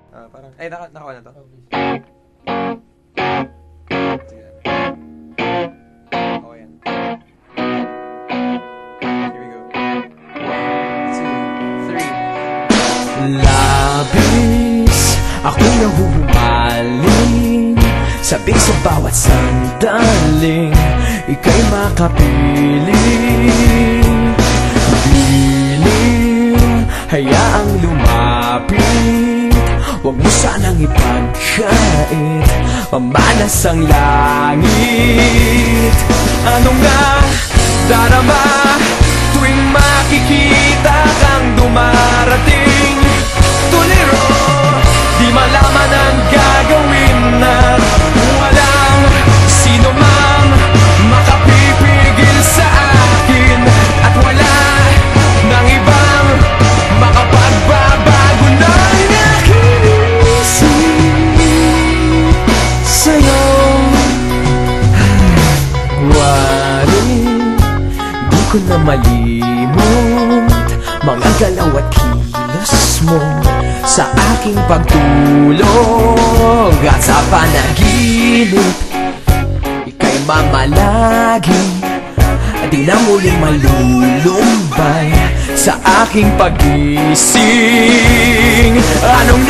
Parang, ay, nakawa na to. Sige. Okay yan. Here we go. 1, 2, 3. Labis ako'y nahuhumaling, sabik sa bawat sandaling ika'y makapiling. Piling, hayaang lumapit, huwag mo sanang ipagkait, mamanas ang langit. Ano nga darama tuwing makikita kang dumarating? Tuliro, di malaman ang gagawin at walang sino mang makapipigil sa akin, at wala nang ibang makapagbabago ng aking isip sa'yo. Waring di ko na malimot mga galaw at kilos mo sa aking pagtulog, at sa panaginip ika'y mamalagi, di na muling malulumbay sa aking pag-ising. Anong